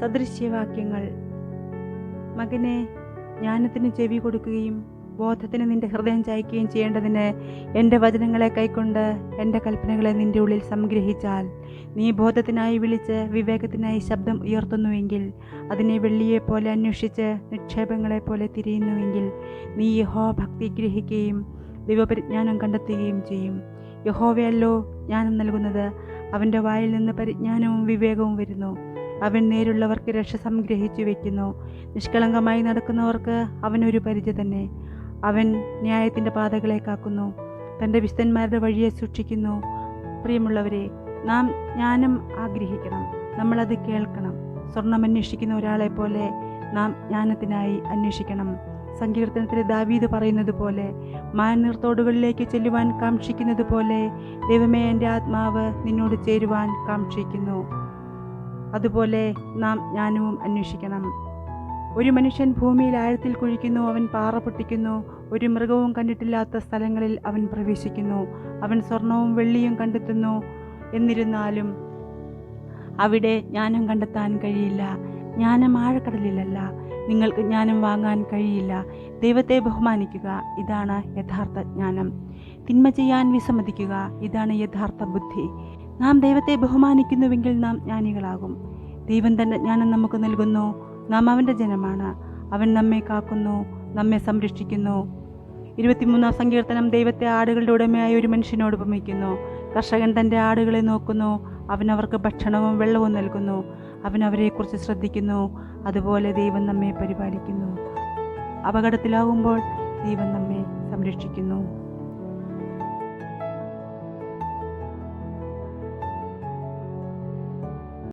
സദൃശ്യവാക്യങ്ങൾ. മകനെ, ജ്ഞാനത്തിന് ചെവി കൊടുക്കുകയും ബോധത്തിന് നിന്റെ ഹൃദയം ചായ്ക്കുകയും ചെയ്യേണ്ടതിന് എൻ്റെ വചനങ്ങളെ കൈക്കൊണ്ട് എൻ്റെ കൽപ്പനകളെ നിന്റെ ഉള്ളിൽ സംഗ്രഹിച്ചാൽ, നീ ബോധത്തിനായി വിളിച്ച് വിവേകത്തിനായി ശബ്ദം ഉയർത്തുന്നുവെങ്കിൽ, അതിനെ വെള്ളിയെപ്പോലെ അന്വേഷിച്ച് നിക്ഷേപങ്ങളെപ്പോലെ തിരയുന്നുവെങ്കിൽ, നീ യഹോവഭക്തി ഗ്രഹിക്കുകയും ദൈവപരിജ്ഞാനം കണ്ടെത്തുകയും ചെയ്യും. യഹോവയല്ലോ ജ്ഞാനം നൽകുന്നത്. അവൻ്റെ വായിൽ നിന്ന് പരിജ്ഞാനവും വിവേകവും വരുന്നു. അവൻ നേരുള്ളവർക്ക് രക്ഷ സംഗ്രഹിച്ചു വയ്ക്കുന്നു. നിഷ്കളങ്കമായി നടക്കുന്നവർക്ക് അവനൊരു പരിച തന്നെ. അവൻ ന്യായത്തിൻ്റെ പാതകളെ കാക്കുന്നു, തൻ്റെ വിശുദ്ധന്മാരുടെ വഴിയെ സൂക്ഷിക്കുന്നു. പ്രിയമുള്ളവരെ, നാം ജ്ഞാനം ആഗ്രഹിക്കണം, നമ്മളത് കേൾക്കണം. സ്വർണം അന്വേഷിക്കുന്ന ഒരാളെ പോലെ നാം ജ്ഞാനത്തിനായി അന്വേഷിക്കണം. സങ്കീർത്തനത്തിൽ ദാവീദ് പറയുന്നത് പോലെ, മാനീർത്തോടുകളിലേക്ക് ചെല്ലുവാൻ കാക്ഷിക്കുന്നത് പോലെ ദൈവമേ, എൻ്റെ ആത്മാവ് നിന്നോട് ചേരുവാൻ കാക്ഷിക്കുന്നു. അതുപോലെ നാം ജ്ഞാനവും അന്വേഷിക്കണം. ഒരു മനുഷ്യൻ ഭൂമിയിൽ ആഴത്തിൽ കുഴിക്കുന്നു, അവൻ പാറ പൊട്ടിക്കുന്നു. ഒരു മൃഗവും കണ്ടിട്ടില്ലാത്ത സ്ഥലങ്ങളിൽ അവൻ പ്രവേശിക്കുന്നു. അവൻ സ്വർണവും വെള്ളിയും കണ്ടെത്തുന്നു, എന്നിരുന്നാലും അവിടെ ജ്ഞാനം കണ്ടെത്താൻ കഴിയില്ല. ജ്ഞാനം ആഴക്കടലിലല്ല, നിങ്ങൾക്ക് ജ്ഞാനം വാങ്ങാൻ കഴിയില്ല. ദൈവത്തെ ബഹുമാനിക്കുക, ഇതാണ് യഥാർത്ഥ ജ്ഞാനം. തിന്മ ചെയ്യാൻ വിസമ്മതിക്കുക, ഇതാണ് യഥാർത്ഥ ബുദ്ധി. നാം ദൈവത്തെ ബഹുമാനിക്കുന്നുവെങ്കിൽ നാം ജ്ഞാനികളാകും. ദൈവം തൻ്റെ ജ്ഞാനം നമുക്ക് നൽകുന്നു. നാം അവൻ്റെ ജനമാണ്. അവൻ നമ്മെ കാക്കുന്നു, നമ്മെ സംരക്ഷിക്കുന്നു. 23-ാം സങ്കീർത്തനം ദൈവത്തെ ആടുകളുടെ ഉടമയായ ഒരു മനുഷ്യനോട് ഉപമിക്കുന്നു. കർഷകൻ തൻ്റെ ആടുകളെ നോക്കുന്നു, അവൻ അവർക്ക് ഭക്ഷണവും വെള്ളവും നൽകുന്നു, അവൻ അവരെക്കുറിച്ച് ശ്രദ്ധിക്കുന്നു. അതുപോലെ ദൈവം നമ്മെ പരിപാലിക്കുന്നു. അപകടത്തിലാകുമ്പോൾ ദൈവം നമ്മെ സംരക്ഷിക്കുന്നു.